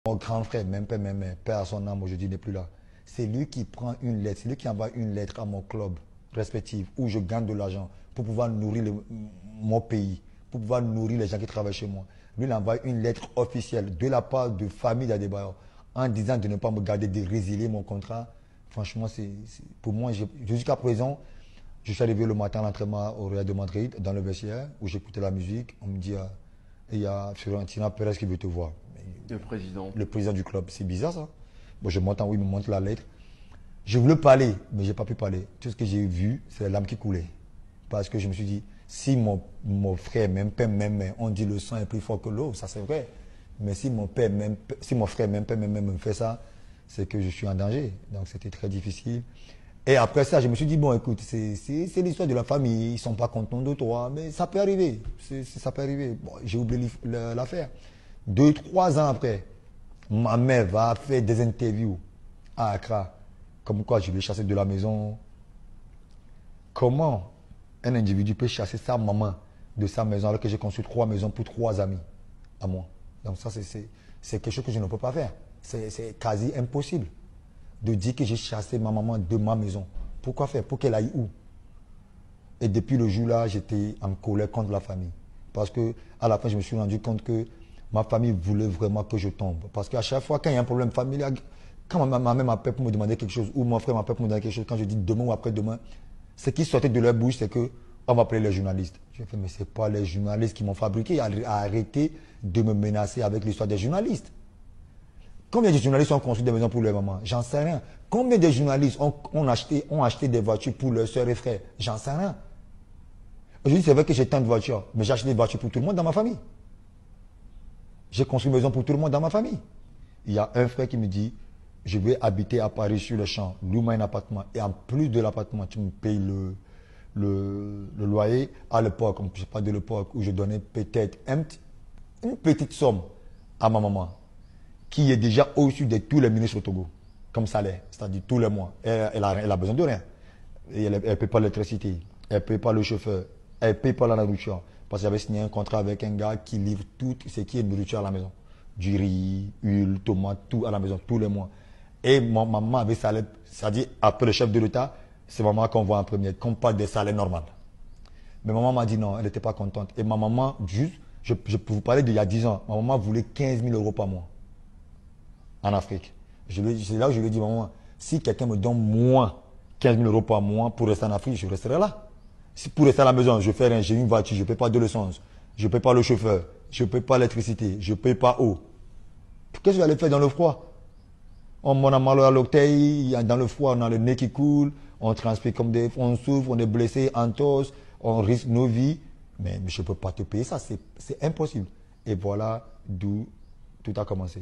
Mon grand frère, même père, même mère, père à son âme, aujourd'hui n'est plus là. C'est lui qui prend une lettre, c'est lui qui envoie une lettre à mon club respectif où je gagne de l'argent pour pouvoir nourrir mon pays, pour pouvoir nourrir les gens qui travaillent chez moi. Lui, il envoie une lettre officielle de la part de famille d'Adebayor en disant de ne pas me garder, de résilier mon contrat. Franchement, pour moi, jusqu'à présent, je suis arrivé le matin à l'entraînement au Real de Madrid, dans le vestiaire, où j'écoutais la musique. On me dit, il y a Fiorentina Perez qui veut te voir. Le président. Le président du club. C'est bizarre ça. Bon, je monte en haut, il me montre la lettre. Je voulais parler, mais je n'ai pas pu parler. Tout ce que j'ai vu, c'est la lame qui coulait. Parce que je me suis dit, si mon frère, même père, même mère, on dit le sang est plus fort que l'eau, ça c'est vrai. Mais si mon frère, même père, même mère me fait ça, c'est que je suis en danger. Donc c'était très difficile. Et après ça, je me suis dit, bon, écoute, c'est l'histoire de la famille, ils ne sont pas contents de toi, mais ça peut arriver. Ça peut arriver. Bon, j'ai oublié l'affaire. 2, 3 ans après, ma mère va faire des interviews à Accra, comme quoi je vais chasser de la maison. Comment un individu peut chasser sa maman de sa maison alors que j'ai construit 3 maisons pour 3 amis à moi? Donc ça, c'est quelque chose que je ne peux pas faire. C'est quasi impossible de dire que j'ai chassé ma maman de ma maison. Pourquoi faire? Pour qu'elle aille où? Et depuis le jour-là, j'étais en colère contre la famille. Parce que à la fin, je me suis rendu compte que ma famille voulait vraiment que je tombe. Parce qu'à chaque fois, quand il y a un problème familial, quand ma mère m'appelle pour me demander quelque chose, ou mon frère m'appelle pour me demander quelque chose, quand je dis demain ou après-demain, ce qui sortait de leur bouche, c'est que on va appeler les journalistes. Je fais, mais ce n'est pas les journalistes qui m'ont fabriqué. Arrêtez de me menacer avec l'histoire des journalistes. Combien de journalistes ont construit des maisons pour leur maman? J'en sais rien. Combien de journalistes ont acheté des voitures pour leurs soeurs et frères? J'en sais rien. Aujourd'hui, c'est vrai que j'ai tant de voitures, mais j'ai acheté des voitures pour tout le monde dans ma famille. J'ai construit une maison pour tout le monde dans ma famille. Il y a un frère qui me dit, je vais habiter à Paris sur le champ, loue-moi un appartement. Et en plus de l'appartement, tu me payes le loyer. À l'époque, je parle de l'époque où je donnais peut-être une petite somme à ma maman, qui est déjà au-dessus de tous les ministres au Togo, comme salaire, c'est-à-dire tous les mois. Elle a besoin de rien. Et elle ne paye pas l'électricité, elle ne paye pas le chauffeur, elle ne paye pas la nourriture. Parce que j'avais signé un contrat avec un gars qui livre tout ce qui est nourriture à la maison. Du riz, huile, tomate, tout à la maison, tous les mois. Et ma maman avait salaire, c'est-à-dire après le chef de l'État, c'est maman qu'on voit en premier, qu'on parle des salaires normaux. Mais maman m'a dit non, elle n'était pas contente. Et ma maman, juste, je peux vous parler d'il y a 10 ans, ma maman voulait 15 000 euros par mois en Afrique. C'est là où je lui ai dit, maman, si quelqu'un me donne moins 15 000 euros par mois pour rester en Afrique, je resterai là. Si pour rester à la maison, je fais rien, j'ai une voiture, je ne paie pas de l'essence, je ne paie pas le chauffeur, je ne paie pas l'électricité, je ne paie pas eau. Qu'est-ce que je vais aller faire dans le froid? On a mal à l'orteil, dans le froid, on a le nez qui coule, on transpire comme on souffre, on est blessé, on tosse, on risque nos vies. Mais je ne peux pas te payer ça, c'est impossible. Et voilà d'où tout a commencé.